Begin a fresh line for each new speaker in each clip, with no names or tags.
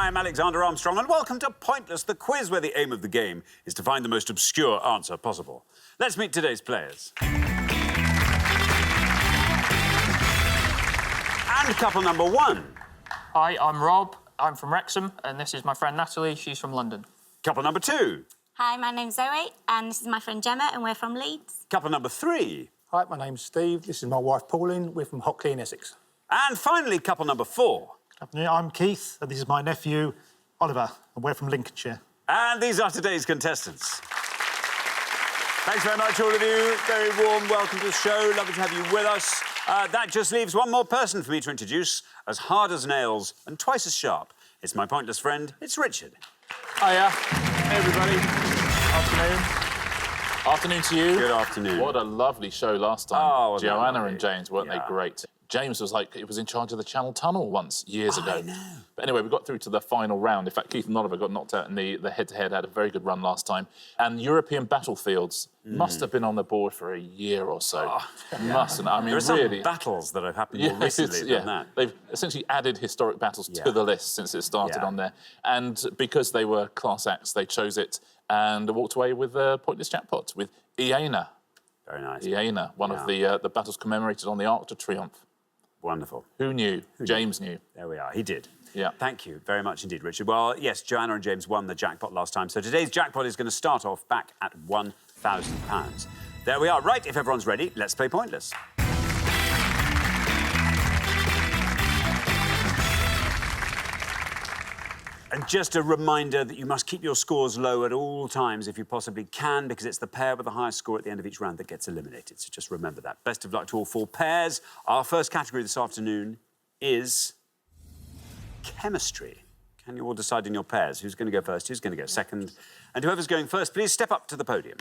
I'm Alexander Armstrong, and welcome to Pointless, the quiz where the aim of the game is to find the most obscure answer possible. Let's meet today's players. And couple number one.
Hi, I'm Rob. I'm from Wrexham, and this is my friend Natalie. She's from London.
Couple number two.
Hi, my name's Zoe, and this is my friend Gemma, and we're from Leeds.
Couple number three.
Hi, my name's Steve. This is my wife, Pauline. We're from Hockley in Essex.
And finally, couple number four.
Afternoon, I'm Keith, and this is my nephew, Oliver, and we're from Lincolnshire.
And these are today's contestants. Thanks very much, all of you. Very warm welcome to the show. Lovely to have you with us. That just leaves one more person for me to introduce, as hard as nails and twice as sharp. It's my pointless friend, it's Richard.
Hiya. Hey, everybody. Afternoon. Afternoon to you.
Good afternoon.
What a lovely show last time.
Oh, wasn't that
Joanna
lovely?
and James, weren't they great? James was in charge of the Channel Tunnel once, years ago.
I know.
But anyway, we got through to the final round. In fact, Keith and Oliver got knocked out in the head-to-head, had a very good run last time. And European battlefields must have been on the board for a year or so.
Oh,
Mustn't. I mean,
there are some
really.
battles that have happened more recently than that.
They've essentially added historic battles to the list since it started on there. And because they were class acts, they chose it and walked away with a pointless jackpot with Iena.
Very nice.
Iena, one of the battles commemorated on the Arc de Triomphe.
Wonderful.
Who knew? James knew.
There we are. He did.
Yeah.
Thank you very much indeed, Richard. Well, yes, Joanna and James won the jackpot last time, so today's jackpot is going to start off back at £1,000. There we are. Right, if everyone's ready, let's play Pointless. And just a reminder that you must keep your scores low at all times if you possibly can, because it's the pair with the highest score at the end of each round that gets eliminated. So just remember that. Best of luck to all four pairs. Our first category this afternoon is chemistry. Can you all decide in your pairs who's going to go first, who's going to go second? And whoever's going first, please step up to the podium.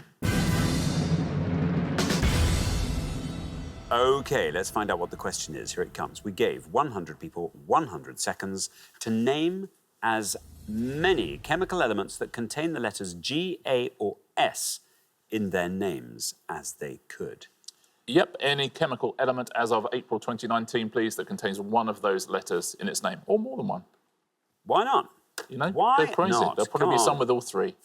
OK, let's find out what the question is. Here it comes. We gave 100 people 100 seconds to name as many chemical elements that contain the letters G, A or S in their names as they could.
Yep, any chemical element as of April 2019, please, that contains one of those letters in its name, or more than one.
Why not?
You know,
Why
they're crazy.
not?
There'll probably be some with all three.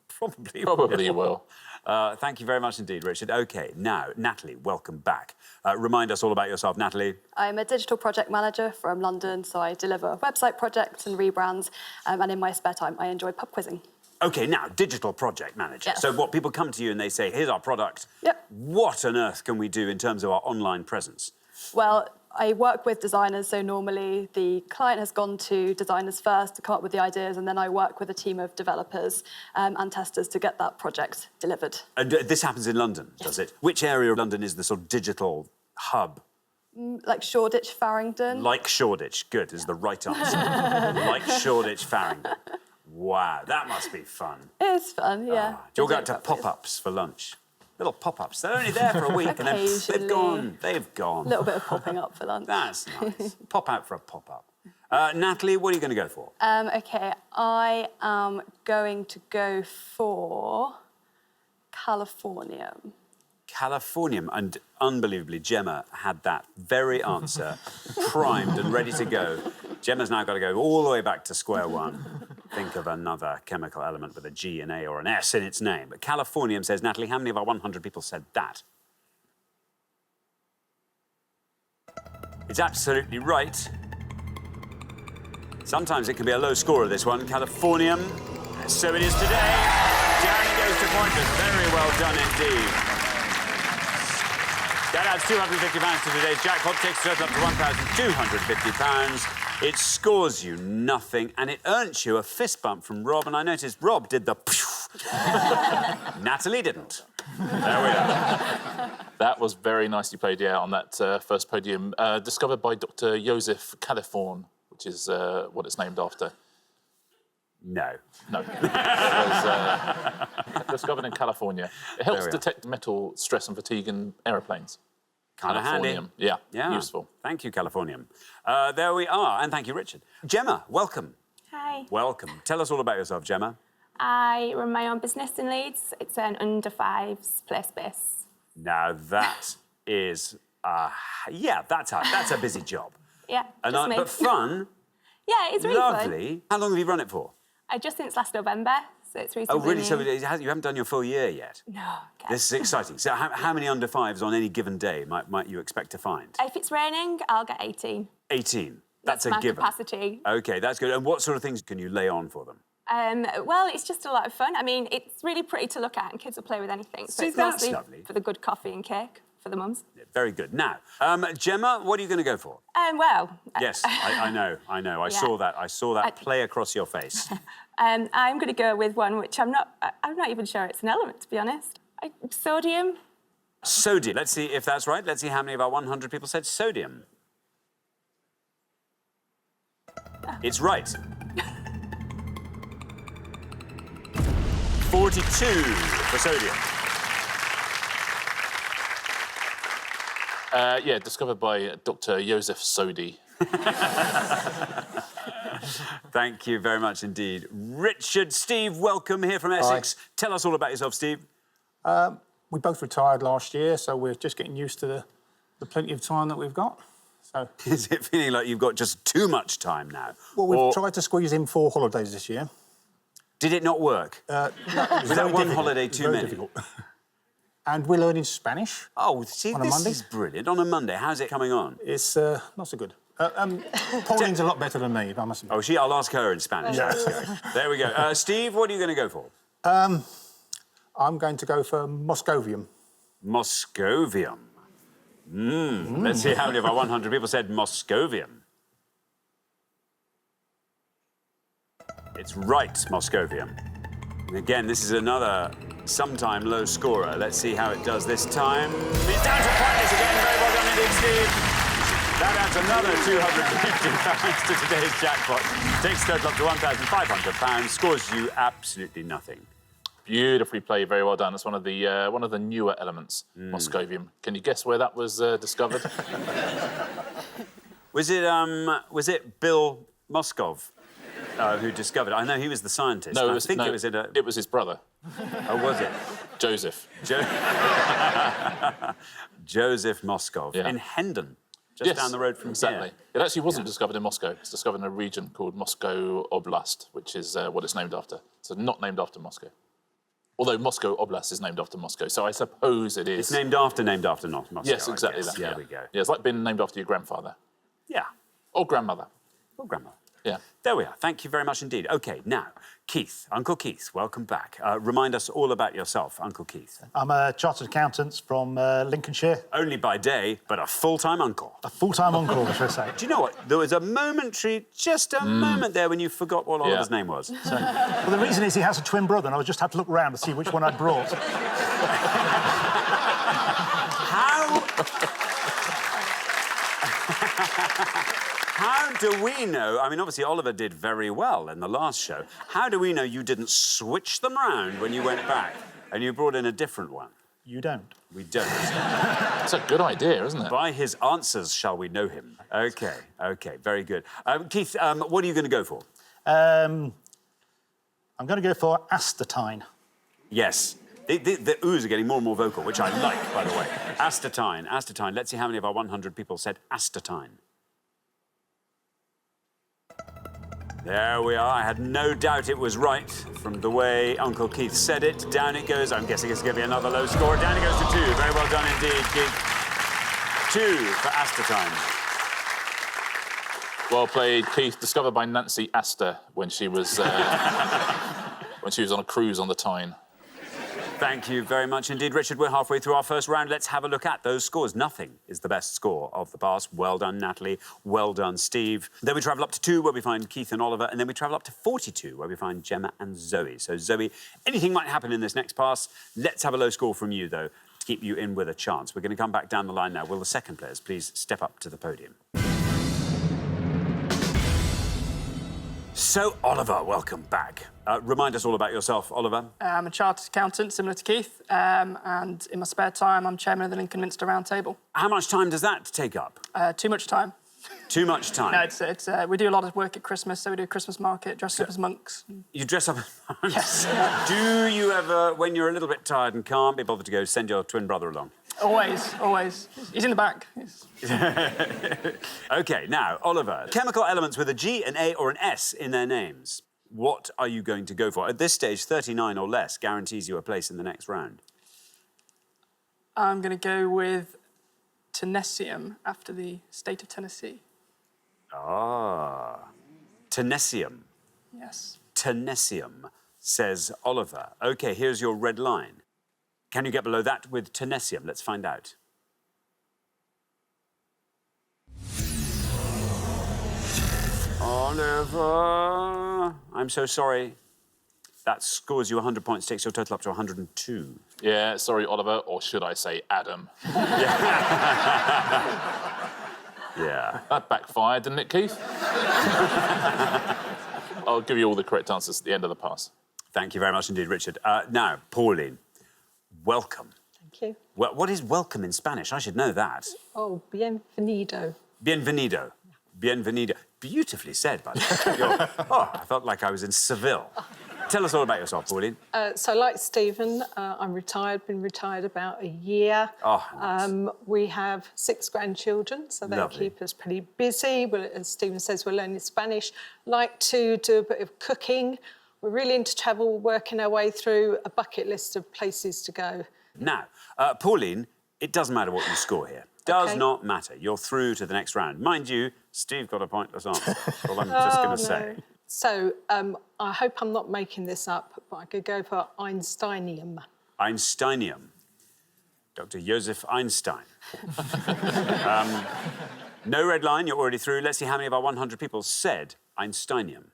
Probably
will.
Thank you very much indeed, Richard. OK, now, Natalie, welcome back. Remind us all about yourself, Natalie.
I'm a digital project manager from London, so I deliver website projects and rebrands, and in my spare time, I enjoy pub quizzing.
OK, now, digital project manager.
Yes.
So what people come to you and they say, here's our product.
Yep.
What on earth can we do in terms of our online presence?
Well, I work with designers, so normally the client has gone to designers first to come up with the ideas, and then I work with a team of developers and testers to get that project delivered.
And this happens in London, does it? Which area of London is the sort of digital hub?
Like Shoreditch, Farringdon.
Like Shoreditch. Good, is the right answer. Like Shoreditch, Farringdon. Wow, that must be fun.
It's fun, yeah.
Do you all go out to pop-ups for lunch? Little pop-ups. They're only there for a week and then they've gone. They've gone.
A little bit of popping up for lunch.
That's nice. Pop out for a pop-up. Natalie, what are you going to go for?
OK, I am going to go for Californium.
Californium. And unbelievably, Gemma had that very answer primed and ready to go. Gemma's now got to go all the way back to square one. Think of another chemical element with a G, an A or an S in its name. But Californium says, Natalie, how many of our 100 people said that? It's absolutely right. Sometimes it can be a low scorer, this one. Californium. So it is today. Down goes to Pointless. Very well done indeed. That adds £250 to today's jackpot, takes the total up to £1,250. It scores you nothing, and it earns you a fist bump from Rob, and I noticed Rob did the Natalie didn't. There we are.
That was very nicely played, on that first podium. Discovered by Dr. Joseph Californ, which is what it's named after.
No.
No. It was discovered in California. It helps detect metal stress and fatigue in aeroplanes.
Kind of handy.
Yeah, useful.
Thank you, Californium. There we are, and thank you, Richard. Gemma, welcome.
Hi.
Welcome. Tell us all about yourself, Gemma.
I run my own business in Leeds. It's an under-5s play space.
Now, that is... that's a busy job.
Yeah, just me.
But fun.
Yeah, it's really fun.
Lovely. How long have you run it for?
Just since last November, so it's recently.
Oh, really? So
new.
you haven't done your full year yet?
No. Okay.
This is exciting. So how many under fives on any given day might you expect to find?
If it's raining, I'll get 18.
18. That's a
my
given.
capacity.
OK, that's good. And what sort of things can you lay on for them?
Well, it's just a lot of fun. I mean, it's really pretty to look at, and kids will play with anything. So
See,
it's
that's
mostly
lovely.
for the good coffee and cake for the mums.
Yeah, very good. Now, Gemma, what are you going to go for?
Well.
Yes, I know. I saw that. I saw that play across your face.
I'm going to go with one which I'm not even sure it's an element, to be honest. Sodium.
Sodium. Let's see if that's right. Let's see how many of our 100 people said sodium. It's right. 42 for sodium.
Yeah, discovered by Dr. Joseph Sodi.
Thank you very much indeed. Richard, Steve, welcome here from Essex.
Hi.
Tell us all about yourself, Steve.
We both retired last year, so we're just getting used to the plenty of time that we've got. So,
Is it feeling like you've got just too much time now?
well, we've
Or
tried to squeeze in 4 holidays this year.
did it not work?
No, it
Was that
very
one
difficult.
holiday
It was
too
very
many?
difficult. And we're learning Spanish.
Oh, see,
On a
this
Monday?
is brilliant. On a Monday, how's it coming on?
It's not so good. Pauline's a lot better than me, I must admit.
Oh, I'll ask her in Spanish. There we go. Steve, what are you going to go for?
I'm going to go for Moscovium.
Moscovium. Let's see how many of our 100 people said Moscovium. It's right, Moscovium. And again, this is another sometime low scorer. Let's see how it does this time. It's down to pointless again. Very well done indeed, Steve. That adds another £250 to today's jackpot. Takes total up to £1,500. Scores you absolutely nothing.
Beautifully played, very well done. It's one of the newer elements, Moscovium. Can you guess where that was discovered?
Was it Bill Moskov who discovered it? I know he was the scientist.
No,
it was
his brother,
Oh, was it?
Joseph.
Joseph Moskov
Yeah.
in Hendon, just
Yes,
down the road from
exactly.
here.
It actually wasn't discovered in Moscow. It's discovered in a region called Moscow Oblast, which is what it's named after. So not named after Moscow. Although Moscow Oblast is named after Moscow, so I suppose it is.
It's named after Moscow.
Yes,
I
exactly
guess.
that.
There we go.
Yeah, it's like being named after your grandfather
Yeah.
or grandmother.
Well, Grandma.
Yeah.
There we are. Thank you very much indeed. OK, now, Keith, Uncle Keith, welcome back. Remind us all about yourself, Uncle Keith.
I'm a chartered accountant from Lincolnshire.
Only by day, but a full-time uncle.
A full-time uncle, should I say.
Do you know what? There was a momentary, just a moment there when you forgot what Oliver's name was.
Well, the reason is he has a twin brother, and I just had to look round to see which one I'd brought.
How do we know? I mean, obviously, Oliver did very well in the last show. How do we know you didn't switch them round when you went back and you brought in a different one?
You don't.
We don't.
It's a good idea, isn't it?
By his answers shall we know him. OK, very good. Keith, what are you going to go for?
I'm going to go for astatine.
Yes. The oohs are getting more and more vocal, which I like, by the way. Astatine. Let's see how many of our 100 people said astatine. There we are. I had no doubt it was right from the way Uncle Keith said it. Down it goes. I'm guessing it's going to be another low score. Down it goes to 2. Very well done indeed, Keith. 2 for astatine.
Well played, Keith. Discovered by Nancy Astor when she was on a cruise on the Tyne.
Thank you very much indeed, Richard. We're halfway through our first round. Let's have a look at those scores. Nothing is the best score of the past. Well done, Natalie. Well done, Steve. Then we travel up to 2, where we find Keith and Oliver, and then we travel up to 42, where we find Gemma and Zoe. So, Zoe, anything might happen in this next pass. Let's have a low score from you, though, to keep you in with a chance. We're going to come back down the line now. Will the second players please step up to the podium? So, Oliver, welcome back. Remind us all about yourself, Oliver.
I'm a chartered accountant, similar to Keith, and in my spare time, I'm chairman of the Lincoln Minster Round Table.
How much time does that take up?
Too much time.
Too much time?
No, it's we do a lot of work at Christmas, so we do a Christmas market, dress up as monks.
You dress up as monks?
Yes.
Do you ever, when you're a little bit tired and can't be bothered to go, send your twin brother along?
Always, always. He's in the back.
OK, now, Oliver, chemical elements with a G, an A or an S in their names. What are you going to go for? At this stage, 39 or less guarantees you a place in the next round.
I'm going to go with Tenesium after the state of Tennessee.
Ah, Tenesium.
Yes.
Tenesium, says Oliver. OK, here's your red line. Can you get below that with Tenesium? Let's find out. Oliver, I'm so sorry. That scores you 100 points, takes your total up to 102.
Yeah, sorry, Oliver, or should I say Adam?
Yeah.
That backfired, didn't it, Keith? I'll give you all the correct answers at the end of the pass.
Thank you very much indeed, Richard. Now, Pauline, welcome.
Thank you.
Well, what is welcome in Spanish? I should know that.
Oh, bienvenido.
Bienvenido. Bienvenido. Beautifully said, by the way. Oh, I felt like I was in Seville. Tell us all about yourself, Pauline.
So, like Stephen, I'm retired, been retired about a year.
Oh, nice.
We have 6 grandchildren, so they
Lovely.
keep us pretty busy. As Stephen says, we're learning Spanish. Like to do a bit of cooking. We're really into travel, working our way through a bucket list of places to go.
Now, Pauline, it doesn't matter what you score here. Does
Okay.
not matter. You're through to the next round. Mind you, Steve got a pointless answer. That's all I'm just going to say.
So, I hope I'm not making this up, but I could go for Einsteinium.
Einsteinium. Dr. Joseph Einstein. No red line, you're already through. Let's see how many of our 100 people said Einsteinium.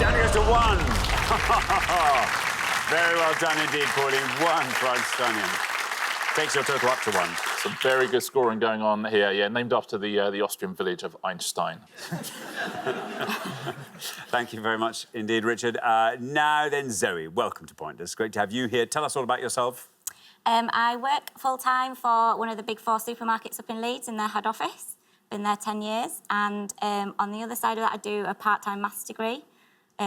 Down it goes to 1. Very well done indeed, Pauline. 1 for Einsteinium. Takes your total up to 1.
Some very good scoring going on here. Yeah, named after the Austrian village of Einstein.
Thank you very much indeed, Richard. Now then, Zoe, welcome to Pointers. Great to have you here. Tell us all about yourself.
I work full-time for one of the big 4 supermarkets up in Leeds in their head office. Been there 10 years. And on the other side of that, I do a part-time maths degree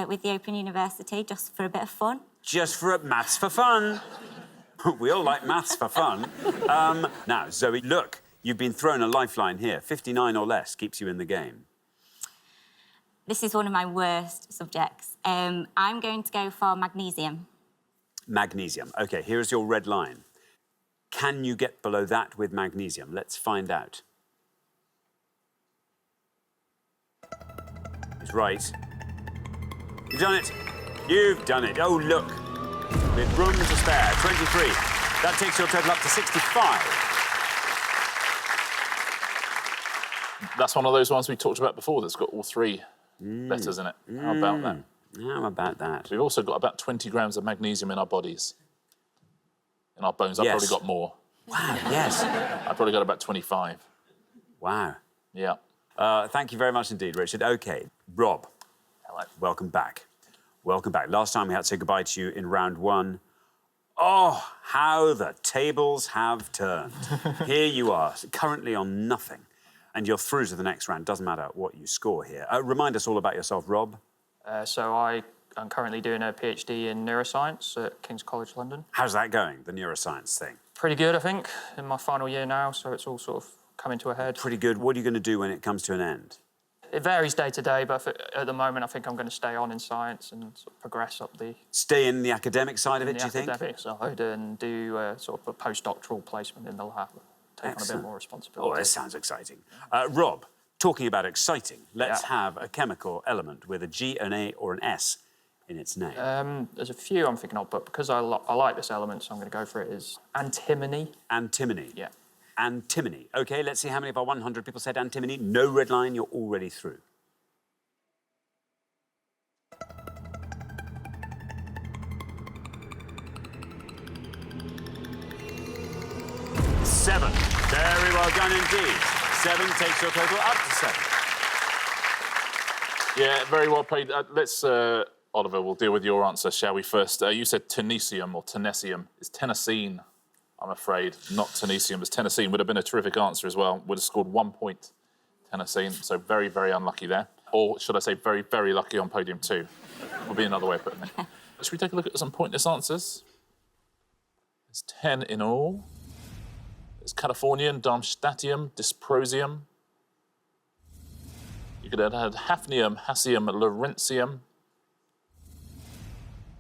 with the Open University, just for a bit of fun.
Just for maths for fun. We all like maths for fun. Now, Zoe, look, you've been thrown a lifeline here. 59 or less keeps you in the game.
This is one of my worst subjects. I'm going to go for magnesium.
Magnesium. OK, here's your red line. Can you get below that with magnesium? Let's find out. It's right. You've done it. You've done it. Oh, look. With room to spare. 23. That takes your total up to 65.
That's one of those ones we talked about before that's got all 3 letters in it. How about that?
How about that?
We've also got about 20 grams of magnesium in our bodies. In our bones. I've
Yes.
probably got more.
Wow, yes.
I've probably got about 25.
Wow.
Yeah.
Thank you very much indeed, Richard. OK, Rob.
Hello.
Welcome back. Welcome back. Last time we had to say goodbye to you in round 1. Oh, how the tables have turned. Here you are, currently on nothing, and you're through to the next round. Doesn't matter what you score here. Remind us all about yourself, Rob.
So I'm currently doing a PhD in neuroscience at King's College London.
How's that going, the neuroscience thing?
Pretty good, I think, in my final year now, so it's all sort of coming to a head.
Pretty good. What are you going to do when it comes to an end?
It varies day to day, but at the moment I think I'm going to stay on in science and sort of progress up the...
Stay in the academic side of it, do you think?
academic side and do sort of a postdoctoral placement in the lab. Take on a bit more responsibility.
Oh, this sounds exciting. Rob, talking about exciting, let's have a chemical element with a G, an A or an S in its name.
There's a few I'm thinking of, but because I like this element, so I'm going to go for it, is antimony.
Antimony?
Yeah.
Antimony. OK, let's see how many of our 100 people said antimony. No red line, you're already through. Seven. Very well done indeed. 7 takes your total up to 7.
Yeah, very well played. Let's, Oliver, we'll deal with your answer, shall we, first? You said Tenesium or Tenesium. It's Tennessine, I'm afraid, not Tenesium. It's Tennessine. Would have been a terrific answer as well. Would have scored 1 point, Tennessine. So very, very unlucky there. Or should I say very, very lucky on podium 2? Would be another way of putting it. Should we take a look at some pointless answers? There's 10 in all. There's Californian, Darmstadtium, Dysprosium. You could have had Hafnium, Hassium, Laurentium.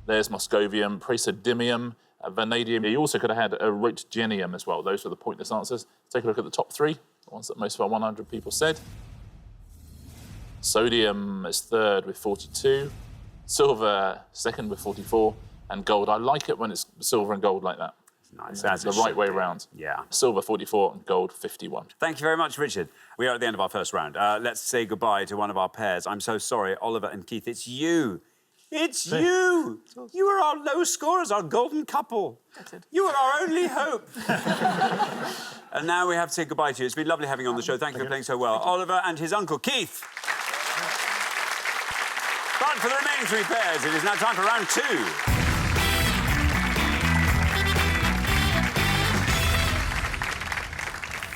There's Moscovium, Praesidimium, Vanadium. You also could have had Roentgenium as well. Those were the pointless answers. Take a look at the top 3, the ones that most of our 100 people said. Sodium is 3rd with 42. Silver, 2nd with 44. And gold. I like it when it's silver and gold like that.
Nice.
That's the right way round.
Yeah.
Silver 44 and gold 51.
Thank you very much, Richard. We are at the end of our first round. Let's say goodbye to one of our pairs. I'm so sorry, Oliver and Keith. It's you. It's you. You are our low scorers, our golden couple. You are our only hope. And now we have to say goodbye to you. It's been lovely having you on the show. Thank you for playing so well. Oliver and his uncle, Keith. But for the remaining 3 pairs, it is now time for round 2.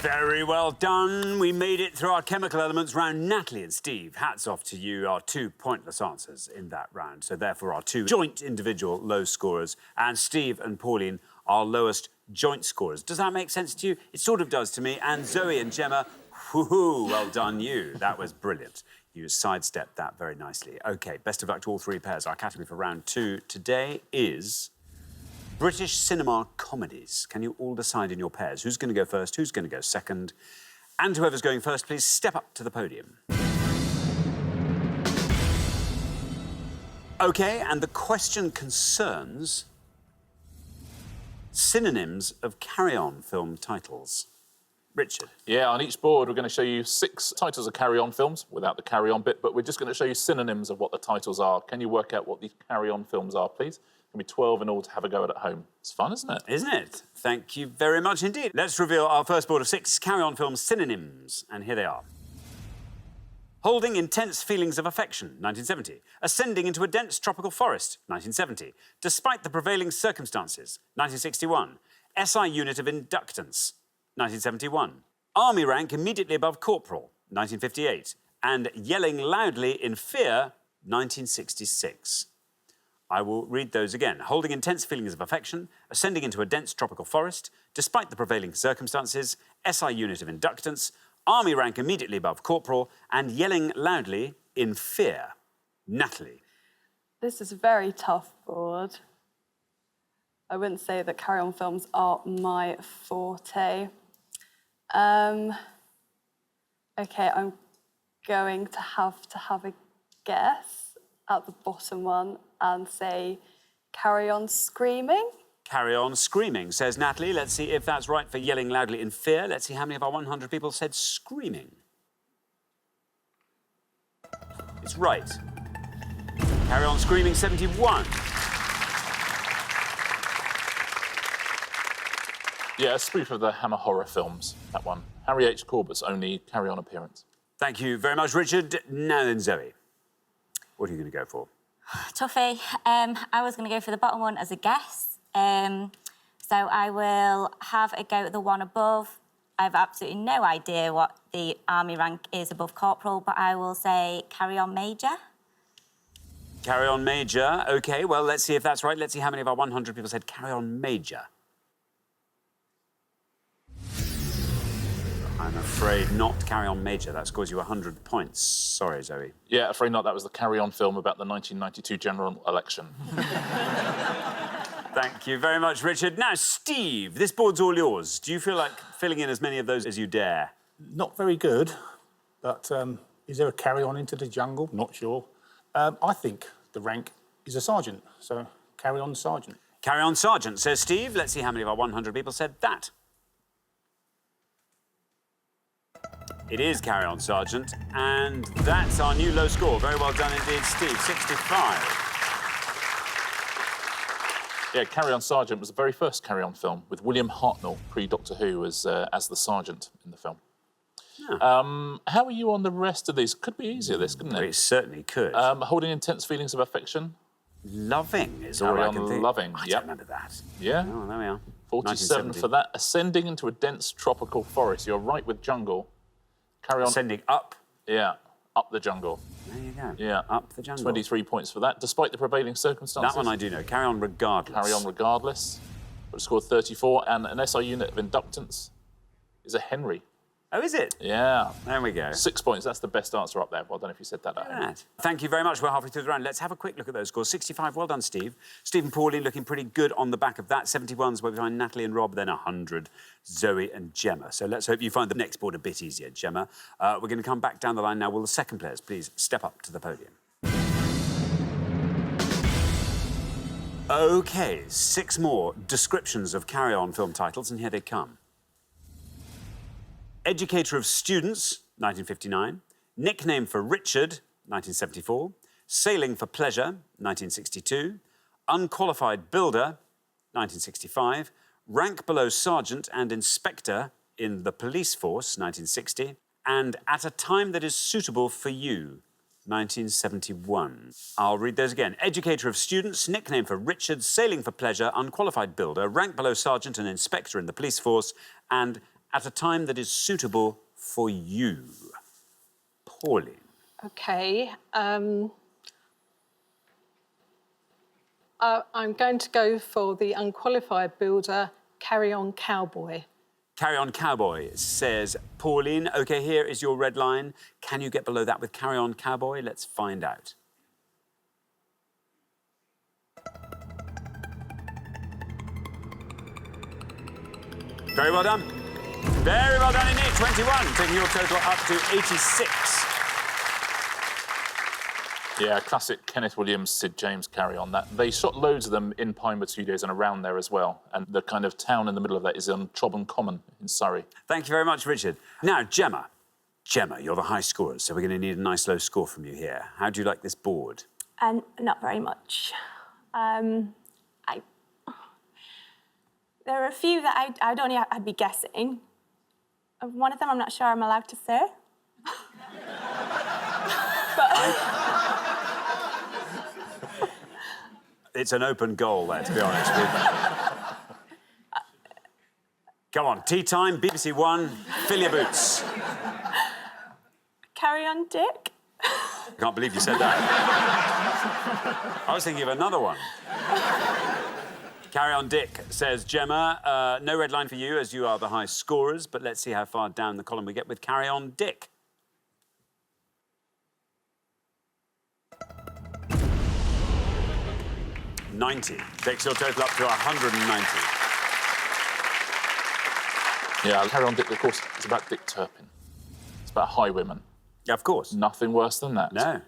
Very well done. We made it through our chemical elements round. Natalie and Steve, hats off to you, our 2 pointless answers in that round. So therefore, our 2 joint individual low scorers, and Steve and Pauline, our lowest joint scorers. Does that make sense to you? It sort of does to me. And Zoe and Gemma, whoo-hoo, well done you. That was brilliant. You sidestepped that very nicely. OK, best of luck to all 3 pairs. Our category for round 2 today is British cinema comedies. Can you all decide in your pairs who's going to go first, who's going to go second? And whoever's going first, please step up to the podium. OK, and the question concerns synonyms of carry-on film titles. Richard.
Yeah, on each board, we're going to show you 6 titles of carry-on films, without the carry-on bit, but we're just going to show you synonyms of what the titles are. Can you work out what these carry-on films are, please? It's going to be 12 in all to have a go at home. It's fun, isn't it?
Isn't it? Thank you very much indeed. Let's reveal our first board of 6 carry-on film synonyms, and here they are. Holding intense feelings of affection, 1970. Ascending into a dense tropical forest, 1970. Despite the prevailing circumstances, 1961. SI unit of inductance, 1971. Army rank immediately above corporal, 1958. And yelling loudly in fear, 1966. I will read those again. Holding intense feelings of affection, ascending into a dense tropical forest, despite the prevailing circumstances, SI unit of inductance, army rank immediately above corporal, and yelling loudly in fear. Natalie.
This is a very tough board. I wouldn't say that carry-on films are my forte. OK, I'm going to have a guess at the bottom one and say Carry On Screaming.
Carry On Screaming, says Natalie. Let's see if that's right for yelling loudly in fear. Let's see how many of our 100 people said screaming. It's right. Carry On Screaming, 71.
Yeah, a spoof of the Hammer horror films, that one. Harry H. Corbett's only carry-on appearance.
Thank you very much, Richard. Now then, Zoe. What are you going to go for?
Toughie. I was going to go for the bottom one as a guess. So I will have a go at the one above. I have absolutely no idea what the army rank is above corporal, but I will say Carry On Major.
Carry On Major. OK, well, let's see if that's right. Let's see how many of our 100 people said Carry On Major. I'm afraid not Carry On Major. That scores you 100 points. Sorry, Zoe.
Yeah, afraid not. That was the carry-on film about the 1992 general election.
Thank you very much, Richard. Now, Steve, this board's all yours. Do you feel like filling in as many of those as you dare?
Not very good, but is there a carry-on into the jungle? Not sure. I think the rank is a sergeant, so Carry On Sergeant.
Carry On Sergeant, says Steve. Let's see how many of our 100 people said that. It is Carry On Sergeant, and that's our new low score. Very well done indeed, Steve, 65.
Yeah, Carry On Sergeant was the very first carry-on film with William Hartnell, pre-Doctor Who, as the sergeant in the film.
Yeah.
How are you on the rest of these? Could be easier, this, couldn't it?
It certainly could.
Holding intense feelings of affection.
Loving is all I can think.
Loving,
I
yep.
don't remember that.
Yeah.
Oh, there we are.
47 for that. Ascending into a dense tropical forest. You're right with jungle. Carry On.
Ascending up.
Yeah. Up the Jungle.
There you go.
Yeah.
Up the Jungle.
23 points for that, despite the prevailing circumstances.
That one I do know. Carry On Regardless.
Carry On Regardless. Would have scored 34, and an SI unit of inductance is a Henry.
Oh, is it?
Yeah.
There we go.
6 points. That's the best answer up there. Well done if you said that. Henry.
Thank you very much. We're halfway through the round. Let's have a quick look at those scores. 65, well done, Steve. Steve and Pauline looking pretty good on the back of that. 71's where we find Natalie and Rob, then 100, Zoe and Gemma. So let's hope you find the next board a bit easier, Gemma. We're going to come back down the line now. Will the second players please step up to the podium? OK, 6 more descriptions of Carry On film titles, and here they come. Educator of Students, 1959. Nickname for Richard, 1974. Sailing for Pleasure, 1962. Unqualified Builder, 1965. Rank Below Sergeant and Inspector in the Police Force, 1960. And At a Time That Is Suitable for You, 1971. I'll read those again. Educator of Students, Nickname for Richard, Sailing for Pleasure, Unqualified Builder, Rank Below Sergeant and Inspector in the Police Force, and At a Time That Is Suitable for You. Pauline.
OK. I'm going to go for the unqualified builder, Carry On Cowboy.
Carry On Cowboy, says Pauline. OK, here is your red line. Can you get below that with Carry On Cowboy? Let's find out. Very well done. Very well done indeed. 21, taking your total up to 86.
Yeah, classic Kenneth Williams, Sid James Carry On. That they shot loads of them in Pinewood Studios and around there as well. And the kind of town in the middle of that is on Chobham Common in Surrey.
Thank you very much, Richard. Now, Gemma. Gemma, you're the high scorers, so we're going to need a nice low score from you here. How do you like this board?
And not very much. There are a few that I'd be guessing. One of them I'm not sure I'm allowed to say.
It's an open goal there, to be honest with you. Come on, tea time, BBC One, fill your boots.
Carry On Dick.
I can't believe you said that. I was thinking of another one. Carry On Dick, says Gemma. No red line for you, as you are the high scorers, but let's see how far down the column we get with Carry On Dick. $90 takes your total up to 190.
Yeah, Carry On Dick, of course, it's about Dick Turpin. It's about highwaymen.
Yeah, of course.
Nothing worse than that.
No.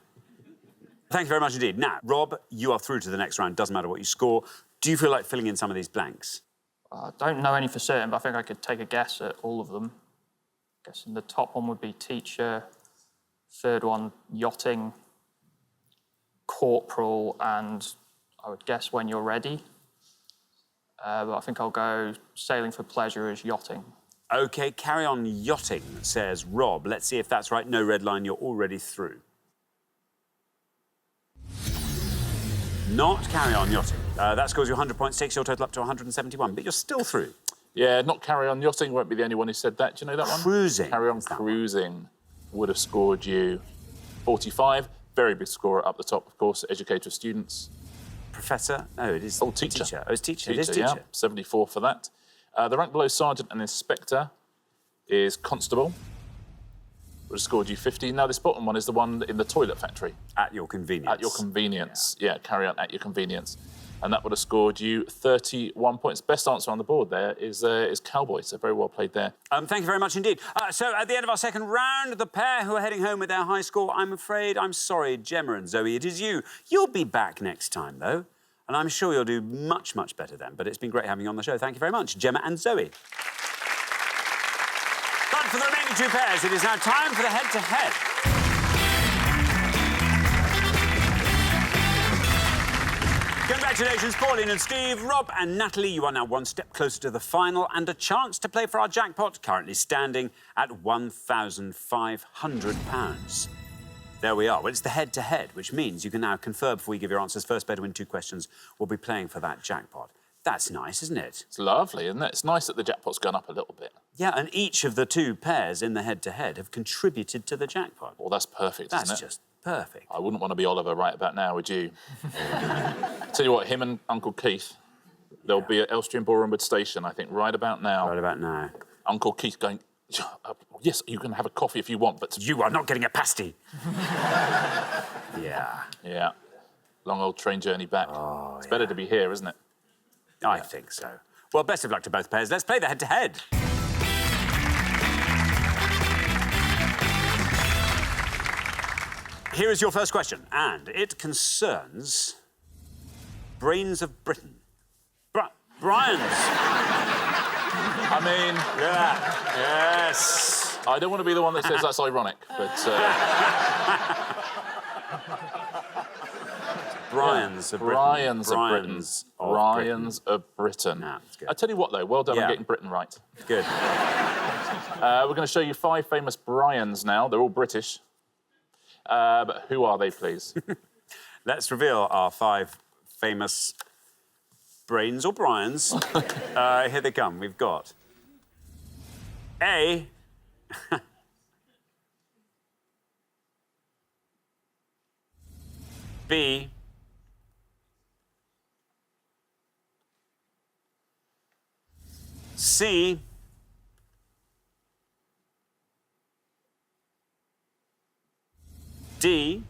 Thank you very much indeed. Now, Rob, you are through to the next round. Doesn't matter what you score. Do you feel like filling in some of these blanks?
I don't know any for certain, but I think I could take a guess at all of them. I guess the top one would be teacher, third one, yachting, corporal, and I would guess When You're Ready. But I think I'll go Sailing for Pleasure as yachting.
OK, Carry On Yachting, says Rob. Let's see if that's right. No red line, you're already through. Not Carry On Yachting. That scores you 100 points, takes your total up to 171, but you're still through.
Yeah, not Carry On Yachting, won't be the only one who said that. Do you know that one?
Cruising.
Carry On Cruising would have scored you 45. Very big scorer up the top, of course, Educator of Students.
Professor? No, it is
Teacher.
Oh, it's Teacher. It is Teacher.
Yeah, 74 for that. The rank below Sergeant and Inspector is Constable. Would have scored you 50. Now, this bottom one is the one in the toilet factory.
At your convenience.
At your convenience. Yeah, Carry On at your convenience. And that would have scored you 31 points. Best answer on the board there is Cowboy, so very well played there.
Thank you very much indeed. So at the end of our second round, the pair who are heading home with their high score, I'm sorry, Gemma and Zoe, it is you. You'll be back next time, though, and I'm sure you'll do much, much better then. But it's been great having you on the show. Thank you very much, Gemma and Zoe. But for the remaining two pairs, it is now time for the head-to-head. Congratulations, Pauline and Steve. Rob and Natalie, you are now one step closer to the final and a chance to play for our jackpot, currently standing at £1,500. There we are. Well, it's the head-to-head, which means you can now confer before you give your answers. First pair to win 2 questions will be playing for that jackpot. That's nice, isn't it?
It's lovely, isn't it? It's nice that the jackpot's gone up a little bit.
Yeah, and each of the two pairs in the head-to-head have contributed to the jackpot.
Well, that's perfect,
That's
isn't it?
just perfect.
I wouldn't want to be Oliver right about now, would you? Tell you what, him and Uncle Keith, they'll be at Elstree and Borehamwood Station, I think, right about now.
Right about now.
Uncle Keith going, yes, you can have a coffee if you want, but...
You are not getting a pasty. Yeah.
Yeah. Long old train journey back.
Oh,
it's better to be here, isn't it?
I think so. Well, best of luck to both pairs. Let's play the head-to-head. Here is your first question, and it concerns brains of Britain. Brian's.
I mean...
Yeah. Yes.
I don't want to be the one that says that's ironic, but...
Brian's of Britain.
Brian's of Britain. Brian's of Britain.
Nah, it's good.
I tell you what, though, well done on getting Britain right.
Good.
We're going to show you 5 famous Brians now. They're all British. But who are they, please?
Let's reveal our 5 famous brains or Brians. Here they come. We've got A. B. C. D.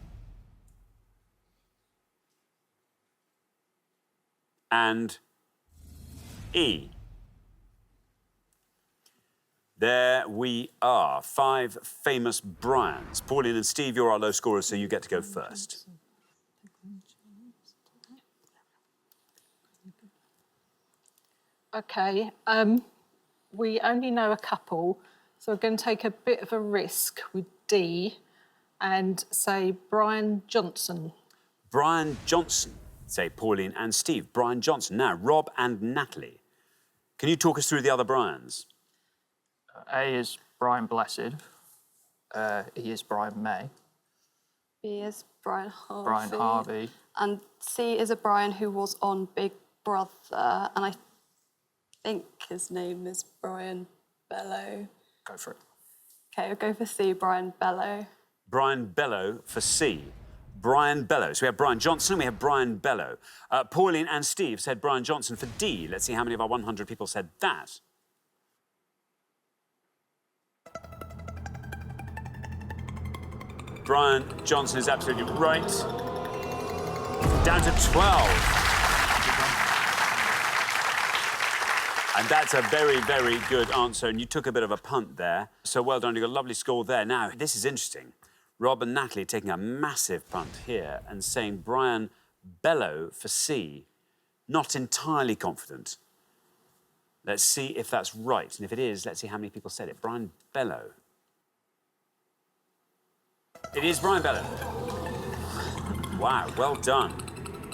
And E. There we are, 5 famous Brians. Pauline and Steve, you're our low scorers, so you get to go first.
OK, we only know a couple, so we're going to take a bit of a risk with D and say Brian Johnson.
Brian Johnson, say Pauline and Steve. Brian Johnson. Now, Rob and Natalie. Can you talk us through the other Brians?
A is Brian Blessed. E is Brian May.
B is Brian Harvey.
Brian Harvey.
And C is a Brian who was on Big Brother, and I think his name is Brian Bello.
Go for it.
OK, I'll go for C, Brian Bello.
Brian Bello for C. Brian Bello. So we have Brian Johnson and we have Brian Bello. Pauline and Steve said Brian Johnson for D. Let's see how many of our 100 people said that. Brian Johnson is absolutely right. Down to 12. And that's a very, very good answer. And you took a bit of a punt there. So well done. You got a lovely score there. Now, this is interesting. Rob and Natalie taking a massive punt here and saying Brian Bello for C. Not entirely confident. Let's see if that's right. And if it is, let's see how many people said it. Brian Bello. It is Brian Bello. Wow, well done.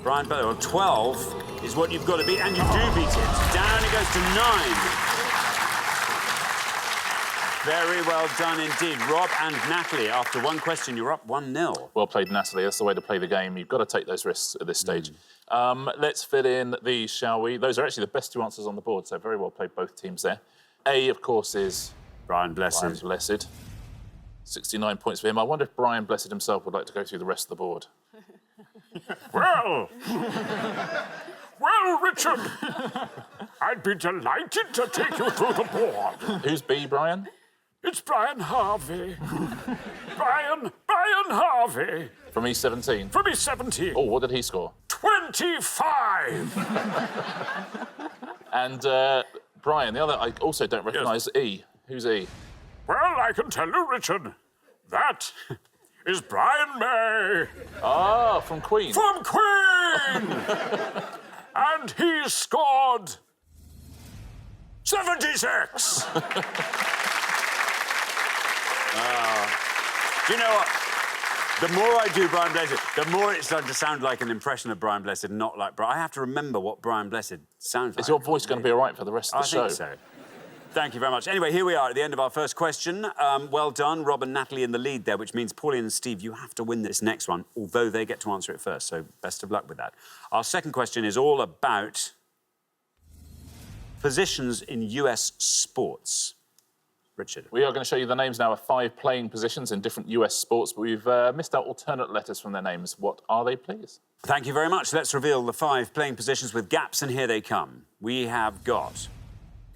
Brian Bello. Well, 12 is what you've got to beat, and you do beat it. Down it goes to 9. Very well done indeed. Rob and Natalie, after one question, you're up 1-0.
Well played, Natalie. That's the way to play the game. You've got to take those risks at this stage. Let's fill in these, shall we? Those are actually the best 2 answers on the board, so very well played, both teams there. A, of course, is...
Brian Blessed.
Brian Blessed. 69 points for him. I wonder if Brian Blessed himself would like to go through the rest of the board.
Well, well, Richard, I'd be delighted to take you through the board.
Who's B, Brian?
It's Brian Harvey. Brian Harvey.
From E17?
From E17.
Oh, what did he score?
25.
And Brian, the other I also don't recognise, E. Who's E?
Well, I can tell you, Richard, that is Brian May.
Ah, from Queen.
From Queen! And he scored 76.
Do you know what? The more I do Brian Blessed, the more it's starting to sound like an impression of Brian Blessed, not like Brian. I have to remember what Brian Blessed sounds like.
Is your voice going to be all right for the rest of the show?
I think so. Thank you very much. Anyway, here we are at the end of our first question. Well done, Rob and Natalie in the lead there, which means Pauline and Steve, you have to win this next one, although they get to answer it first, so best of luck with that. Our second question is all about positions in US sports. Richard.
We are going to show you the names now of 5 playing positions in different US sports, but we've missed out alternate letters from their names. What are they, please?
Thank you very much. Let's reveal the 5 playing positions with gaps, and here they come. We have got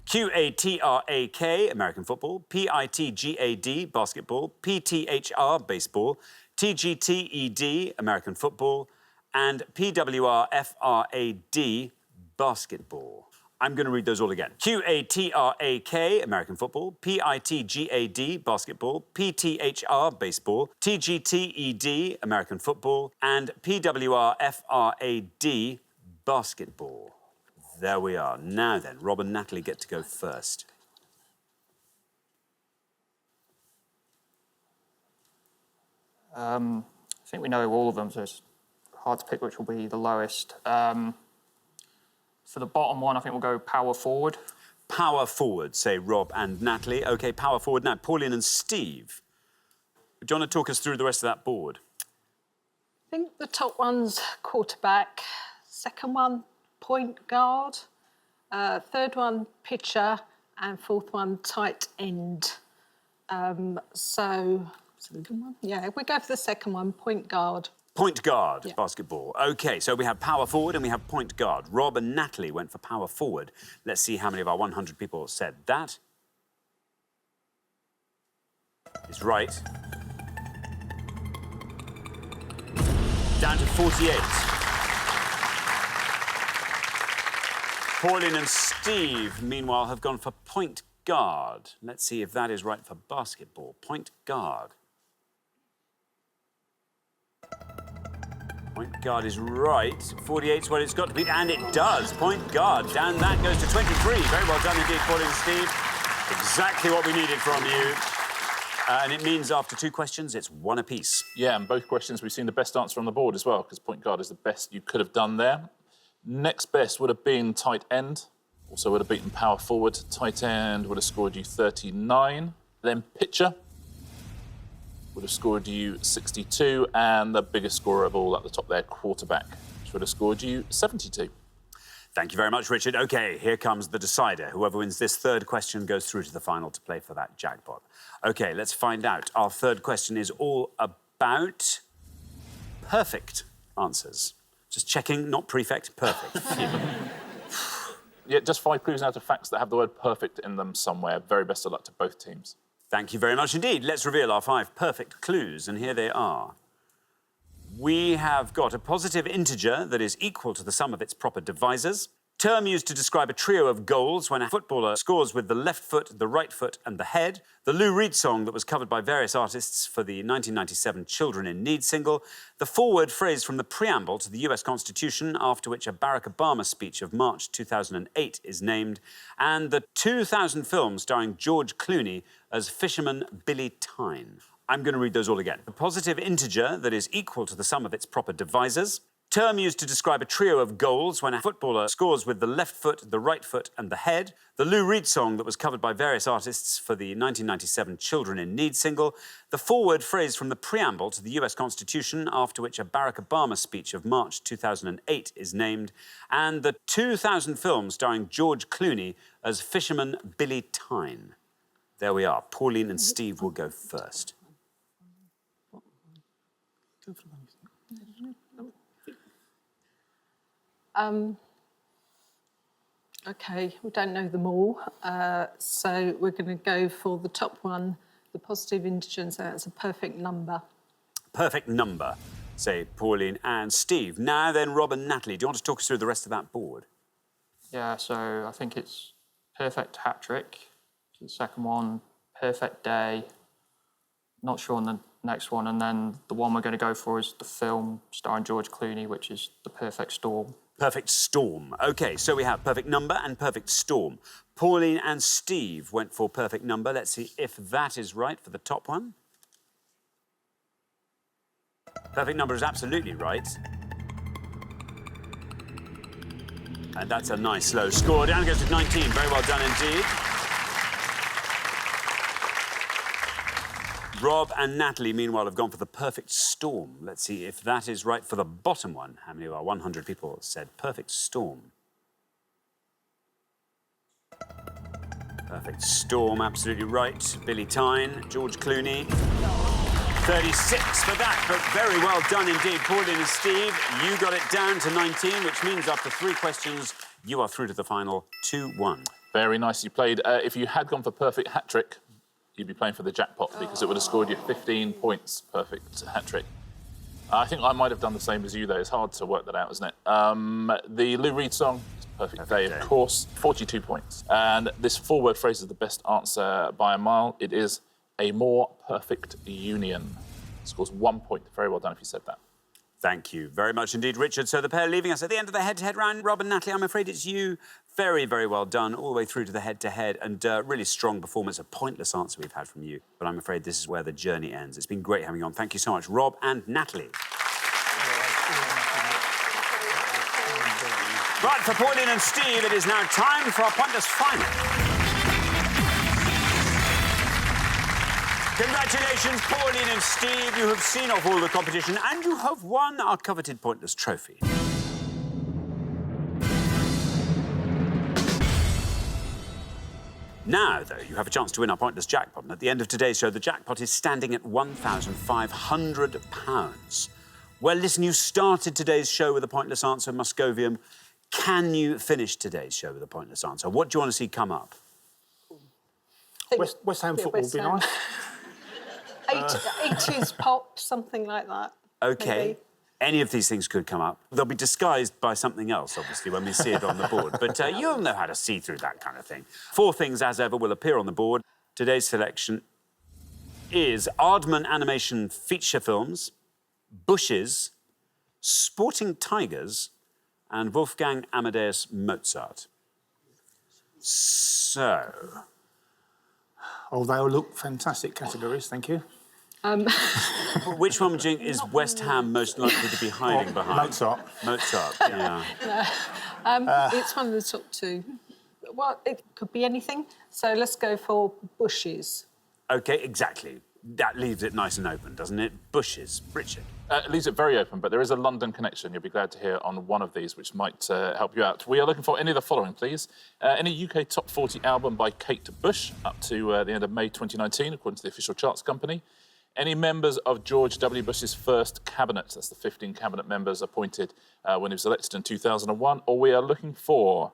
QATRAK, American football, PITGAD, basketball, PTHR, baseball, TGTED, American football, and PWRFRAD, basketball. I'm going to read those all again. QATRAK, American football, PITGAD, basketball, PTHR, baseball, TGTED, American football, and PWRFRAD, basketball. There we are. Now then, Rob and Natalie get to go first.
I think we know all of them, so it's hard to pick which will be the lowest. For the bottom one, I think we'll go power forward.
Power forward, say Rob and Natalie. OK, power forward now. Pauline and Steve. Do you want to talk us through the rest of that board?
I think the top one's quarterback, second one, point guard, third one, pitcher, and fourth one, tight end. Second one? Yeah, we go for the second one, point guard.
Point guard,
Yeah.
basketball. OK, so we have power forward and we have point guard. Rob and Natalie went for power forward. Let's see how many of our 100 people said that. Is right. Down to 48. Pauline and Steve, meanwhile, have gone for point guard. Let's see if that is right for basketball. Point guard. Point guard is right. 48's what it's got to be, and it does. Point guard. Down that goes to 23. Very well done indeed, Pauline and Steve. Exactly what we needed from you. And it means after 2 questions, it's 1 apiece.
Yeah, and both questions we've seen the best answer on the board as well, because point guard is the best you could have done there. Next best would have been tight end. Also would have beaten power forward. Tight end would have scored you 39. Then pitcher would have scored you 62, and the biggest scorer of all at the top there, quarterback, which would have scored you 72.
Thank you very much, Richard. OK, here comes the decider. Whoever wins this 3rd question goes through to the final to play for that jackpot. OK, let's find out. Our 3rd question is all about perfect answers. Just checking, not prefect, perfect.
Yeah, just 5 clues out of facts that have the word perfect in them somewhere. Very best of luck to both teams.
Thank you very much indeed. Let's reveal our 5 perfect clues, and here they are. We have got a positive integer that is equal to the sum of its proper divisors. Term used to describe a trio of goals when a footballer scores with the left foot, the right foot, and the head. The Lou Reed song that was covered by various artists for the 1997 Children in Need single. The forward phrase from the preamble to the US Constitution, after which a Barack Obama speech of March 2008 is named. And the 2000 film starring George Clooney as fisherman Billy Tyne. I'm going to read those all again. A positive integer that is equal to the sum of its proper divisors. Term used to describe a trio of goals when a footballer scores with the left foot, the right foot, and the head. The Lou Reed song that was covered by various artists for the 1997 Children in Need single. The forward phrase from the preamble to the US Constitution, after which a Barack Obama speech of March 2008 is named. And the 2000 film starring George Clooney as fisherman Billy Tyne. There we are. Pauline and Steve will go first.
OK, we don't know them all, so we're going to go for the top one, the positive integer, so that's a perfect number.
Perfect number, say Pauline and Steve. Now then, Rob and Natalie, do you want to talk us through the rest of that board?
Yeah, so I think it's perfect hat trick. The second one, perfect day. Not sure on the next one. And then the one we're going to go for is the film starring George Clooney, which is The Perfect Storm.
Perfect storm. OK, so we have perfect number and perfect storm. Pauline and Steve went for perfect number. Let's see if that is right for the top one. Perfect number is absolutely right. And that's a nice low score. Down goes to 19. Very well done indeed. Rob and Natalie, meanwhile, have gone for the perfect storm. Let's see if that is right for the bottom one. How many of our 100 people said perfect storm? Perfect Storm, absolutely right. Billy Tyne, George Clooney. 36 for that, but very well done indeed. Pauline and Steve, you got it down to 19, which means after 3 questions, you are through to the final 2-1.
Very nicely played. If you had gone for perfect hat-trick, you'd be playing for the jackpot because it would have scored you 15 points, perfect hat-trick. I think I might have done the same as you, though. It's hard to work that out, isn't it? The Lou Reed song, Perfect Day, of course, 42 points. And this 4-word phrase is the best answer by a mile. It is a more perfect union. Scores 1 point. Very well done if you said that.
Thank you very much indeed, Richard. So the pair leaving us at the end of the head-to-head round. Rob and Natalie, I'm afraid it's you. Very, very well done, all the way through to the head-to-head, and really strong performance, a pointless answer we've had from you. But I'm afraid this is where the journey ends. It's been great having you on. Thank you so much, Rob and Natalie. Right, for Pauline and Steve, it is now time for our pointless final. Congratulations, Pauline and Steve. You have seen off all the competition and you have won our coveted pointless trophy. Now, though, you have a chance to win our pointless jackpot. And at the end of today's show, the jackpot is standing at £1,500. Well, listen, you started today's show with a pointless answer, Muscovium. Can you finish today's show with a pointless answer? What do you want to see come up?
West Ham football would be nice.
80s pop, something like that.
OK.
Maybe.
Any of these things could come up. They'll be disguised by something else, obviously, when we see it on the board. But you'll know how to see through that kind of thing. 4 things, as ever, will appear on the board. Today's selection is Aardman Animation feature films, Bushes, Sporting Tigers, and Wolfgang Amadeus Mozart. So...
Oh, they all look fantastic categories, thank you.
Which one do you think is West Ham most likely to be hiding behind?
Mozart.
Mozart, yeah.
It's one of the top 2. Well, it could be anything. So let's go for Bushes.
OK, exactly. That leaves it nice and open, doesn't it? Bushes. Richard?
It leaves it very open, but there is a London connection you'll be glad to hear on one of these, which might help you out. We are looking for any of the following, please. Any UK Top 40 album by Kate Bush up to the end of May 2019, according to the official charts company. Any members of George W. Bush's first cabinet, that's the 15 cabinet members appointed when he was elected in 2001, or we are looking for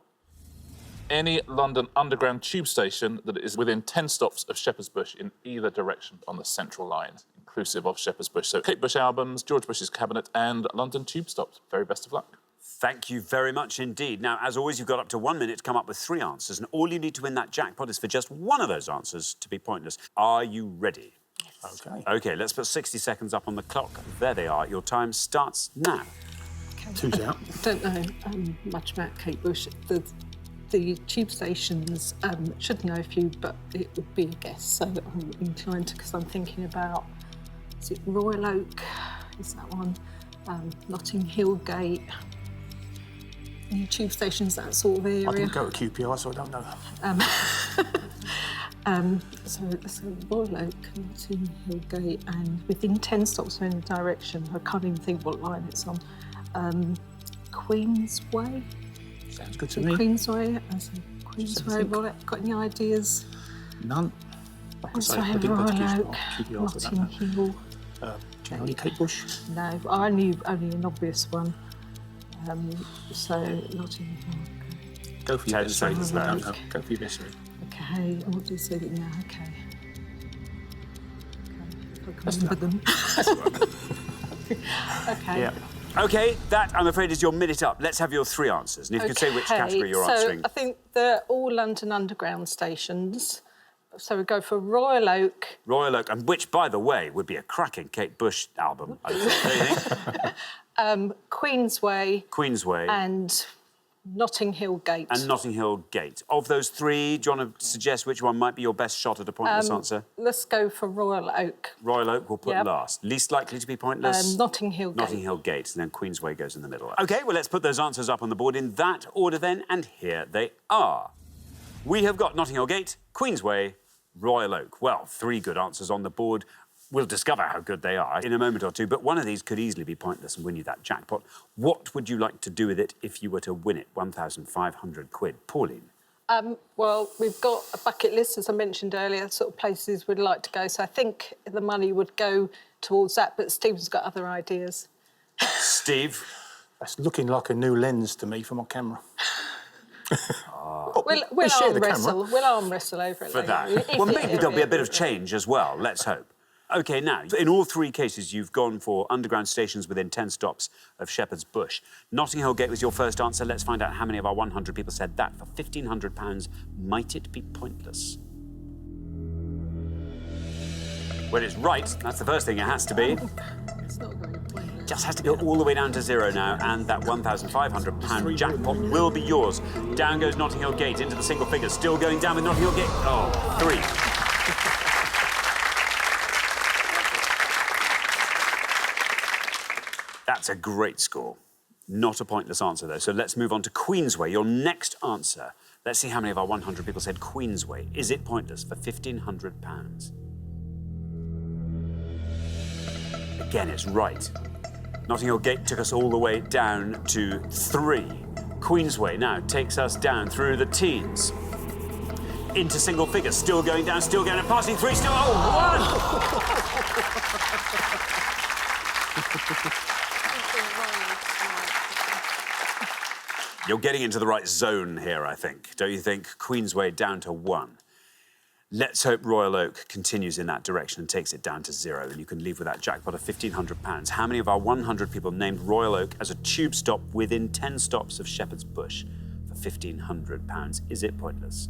any London Underground tube station that is within 10 stops of Shepherd's Bush in either direction on the Central Line, inclusive of Shepherd's Bush. So Kate Bush albums, George Bush's cabinet, and London tube stops. Very best of luck.
Thank you very much indeed. Now, as always, you've got up to 1 minute to come up with 3 answers, and all you need to win that jackpot is for just one of those answers to be pointless. Are you ready?
OK.
OK, let's put 60 seconds up on the clock. There they are. Your time starts now.
Two's out.
Don't know much about Kate Bush. The tube stations should know a few, but it would be a guess. So I'm inclined to, because I'm thinking about, is it Royal Oak? Is that one? Notting Hill Gate. New tube stations, that sort of area.
I didn't go to QPR, so I don't know.
So Royal Oak, Notting Hill Gate, and within 10 stops in any direction. I can't even think what line it's on. Queensway.
Sounds good to me.
Queensway. Queensway. Rollout. Got any ideas?
None. Like I say, I didn't go to QPR, so I don't know.
Notting Hill.
Do you know any Kate Bush?
No, I knew only an obvious one. So Notting Hill.
Go for your best read. Go for your best read.
Okay, I want to say that now. Okay. I can remember them. Okay.
Yeah.
OK, that, I'm afraid, is your minute up. Let's have your 3 answers. And if you can say which category you're answering.
So I think they're all London Underground stations. So we go for Royal Oak.
Royal Oak, and which, by the way, would be a cracking Kate Bush album, I think. Don't you think?
Queensway.
Queensway.
And Notting Hill Gate.
And Notting Hill Gate. Of those 3, do you want to suggest which one might be your best shot at a pointless answer?
Let's go for Royal Oak.
Royal Oak we'll put last. Least likely to be pointless?
Notting Hill Gate.
Notting Hill Gate, and then Queensway goes in the middle. OK, well, let's put those answers up on the board in that order then, and here they are. We have got Notting Hill Gate, Queensway, Royal Oak. Well, 3 good answers on the board. We'll discover how good they are in a moment or two, but one of these could easily be pointless and win you that jackpot. What would you like to do with it if you were to win it? 1,500 quid. Pauline?
Well, we've got a bucket list, as I mentioned earlier, sort of places we'd like to go. So I think the money would go towards that, but Stephen's got other ideas.
Steve?
That's looking like a new lens to me for my camera.
We'll
share
arm
the camera.
wrestle. We'll arm wrestle over it
For
later.
that.
If
Well,
it-
maybe
if
there'll be a
it-
bit of change as well, let's hope. OK, now, in all three cases, you've gone for underground stations within 10 stops of Shepherd's Bush. Notting Hill Gate was your first answer. Let's find out how many of our 100 people said that. For £1,500, might it be pointless? Well, it's right. That's the first thing it has to be.
It's not very pointless.
Just has to go all the way down to zero now, and that £1,500 jackpot will be yours. Down goes Notting Hill Gate into the single figures. Still going down with Notting Hill Gate. Oh, 3. That's a great score. Not a pointless answer, though. So let's move on to Queensway, your next answer. Let's see how many of our 100 people said Queensway. Is it pointless for £1,500? Again, it's right. Notting Hill Gate took us all the way down to 3. Queensway now takes us down through the teens. Into single figures, still going down, and passing 3, still, You're getting into the right zone here, I think. Don't you think? Queensway down to 1. Let's hope Royal Oak continues in that direction and takes it down to 0, and you can leave with that jackpot of £1,500. How many of our 100 people named Royal Oak as a tube stop within 10 stops of Shepherd's Bush for £1,500? Is it pointless?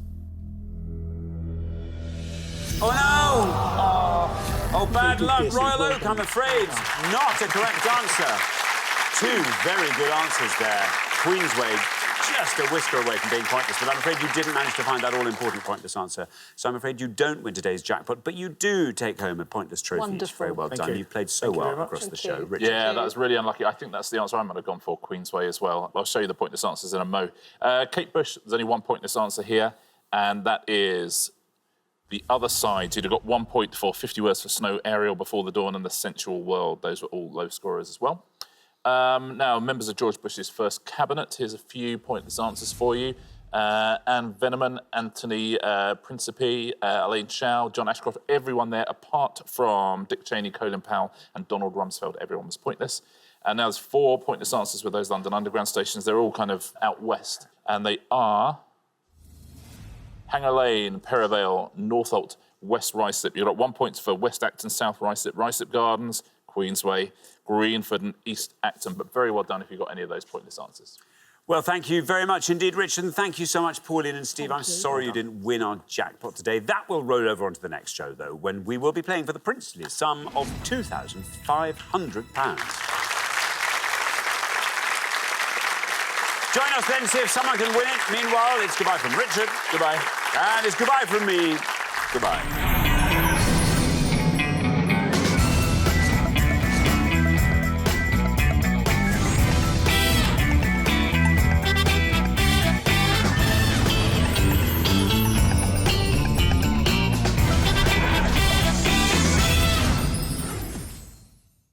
Oh, no! Oh, bad luck, Royal Oak, I'm afraid. Not a correct answer. 2 very good answers there. Queensway, just a whisker away from being pointless, but I'm afraid you didn't manage to find that all-important pointless answer. So I'm afraid you don't win today's jackpot, but you do take home a pointless trophy.
Wonderful.
Very well done. You've played so well across the show. Richard.
Yeah, that was really unlucky. I think that's the answer I might have gone for, Queensway as well. I'll show you the pointless answers in a mo. Kate Bush, there's only one pointless answer here, and that is the other side. You'd have got 1 point for 50 words for Snow, Ariel, Before the Dawn, and The Sensual World. Those were all low scorers as well. Now, members of George Bush's first cabinet. Here's a few pointless answers for you. Anne Veneman, Anthony Principe, Elaine Chow, John Ashcroft, everyone there, apart from Dick Cheney, Colin Powell, and Donald Rumsfeld. Everyone was pointless. And now there's 4 pointless answers with those London Underground stations. They're all kind of out west. And they are Hanger Lane, Perivale, Northolt, West Ruislip. You've got 1 point for West Acton, South Ruislip, Ruislip Gardens, Queensway, Greenford and East Acton, but very well done if you got any of those pointless answers.
Well, thank you very much indeed, Richard, and thank you so much, Pauline and Steve. I'm sorry you didn't win our jackpot today. That will roll over onto the next show, though, when we will be playing for the princely sum of £2,500. Join us then, see if someone can win it. Meanwhile, it's goodbye from Richard.
Goodbye.
And it's goodbye from me. Goodbye.